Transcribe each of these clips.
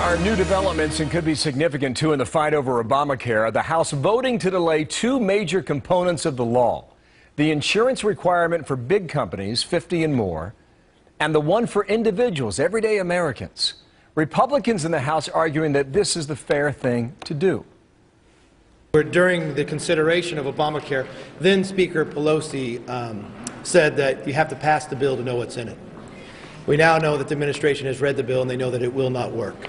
are new developments and could be significant, too, in the fight over Obamacare. The House voting to delay two major components of the law: the insurance requirement for big companies, 50 and more, and the one for individuals, everyday Americans. Republicans in the House arguing that this is the fair thing to do. During the consideration of Obamacare, then Speaker Pelosi said that you have to pass the bill to know what's in it. We now know that the administration has read the bill and they know that it will not work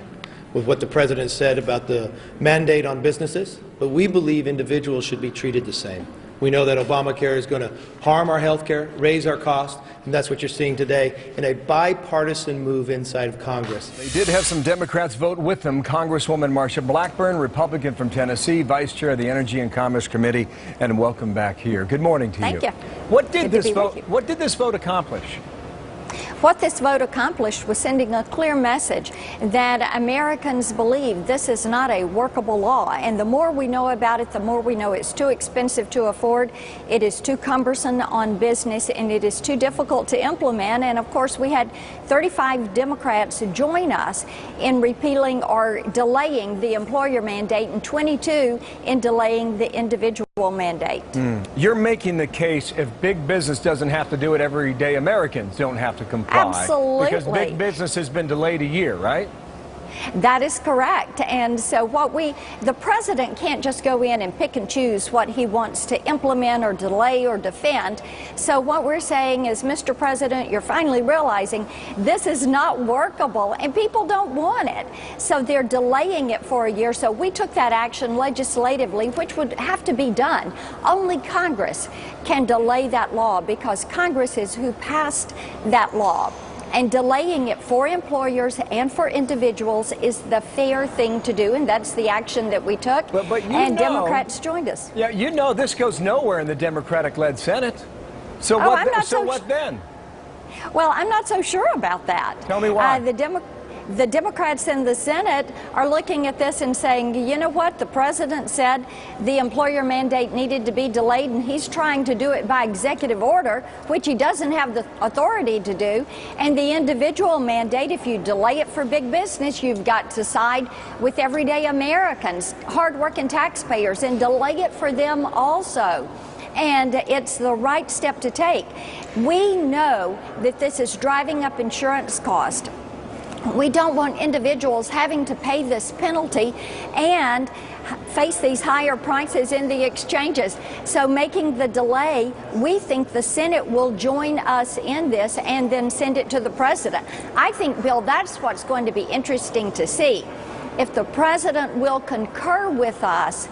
with what the President said about the mandate on businesses, but we believe individuals should be treated the same. We know that Obamacare is going to harm our health care, raise our costs, and that's what you're seeing today in a bipartisan move inside of Congress. They did have some Democrats vote with them. Congresswoman Marsha Blackburn, Republican from Tennessee, Vice Chair of the Energy and Commerce Committee, and welcome back here. Good morning to you. Thank you. What did this vote accomplish? What this vote accomplished was sending a clear message that Americans believe this is not a workable law. And the more we know about it, the more we know it's too expensive to afford, it is too cumbersome on business, and it is too difficult to implement. And of course, we had 35 Democrats join us in repealing or delaying the employer mandate and 22 in delaying the individual mandate. You're making the case if big business doesn't have to do it, everyday Americans don't have to comply. Absolutely. Because big business has been delayed a year, right? That is correct. And so the president can't just go in and pick and choose what he wants to implement or delay or defend. So what we're saying is, Mr. President, you're finally realizing this is not workable and people don't want it. So they're delaying it for a year. So we took that action legislatively, which would have to be done. Only Congress can delay that law because Congress is who passed that law. And delaying it for employers and for individuals is the fair thing to do, and that's the action that we took. And Democrats joined us. Yeah, you know this goes nowhere in the Democratic-led Senate. So what then? Well, I'm not so sure about that. Tell me why. The Democrats in the Senate are looking at this and saying, you know what, the president said the employer mandate needed to be delayed, and he's trying to do it by executive order, which he doesn't have the authority to do. And the individual mandate, if you delay it for big business, you've got to side with everyday Americans, hardworking taxpayers, and delay it for them also. And it's the right step to take. We know that this is driving up insurance costs. We don't want individuals having to pay this penalty and face these higher prices in the exchanges. So making the delay, we think the Senate will join us in this and then send it to the president. I think, Bill, that's what's going to be interesting to see. If the president will concur with us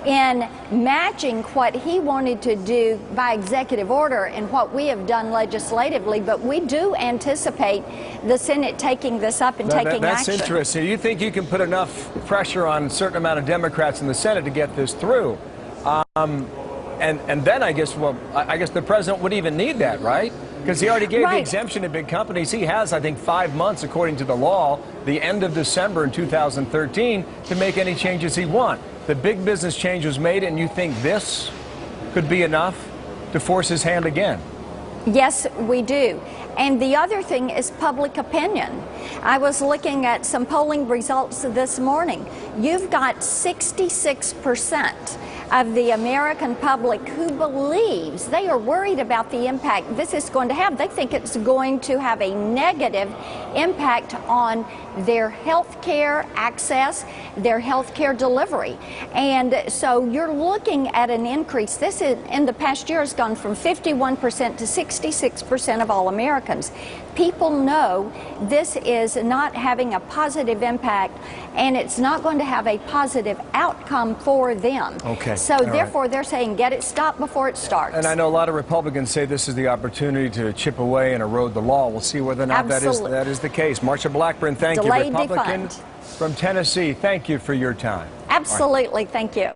in matching what he wanted to do by executive order and what we have done legislatively, but we do anticipate the Senate taking this up and taking action. That's interesting. You think you can put enough pressure on a certain amount of Democrats in the Senate to get this through? And then I guess the president would even need that, right? Because he already gave the exemption to big companies. He has, I think, 5 months, according to the law, the end of December in 2013, to make any changes he wants. The big business change was made, and you think this could be enough to force his hand again? Yes, we do. And the other thing is public opinion. I was looking at some polling results this morning. You've got 66% of the American public who believes, they are worried about the impact this is going to have. They think it's going to have a negative impact on their health care access, their health care delivery. And so you're looking at an increase. This is, in the past year, has gone from 51% to 66% of all Americans. People know this is not having a positive impact, and it's not going to have a positive outcome for them. Okay. So therefore, they're saying get it stopped before it starts. And I know a lot of Republicans say this is the opportunity to chip away and erode the law. We'll see whether or not that is the case. Marsha Blackburn, thank you. Republican from Tennessee, thank you for your time. Absolutely. Thank you.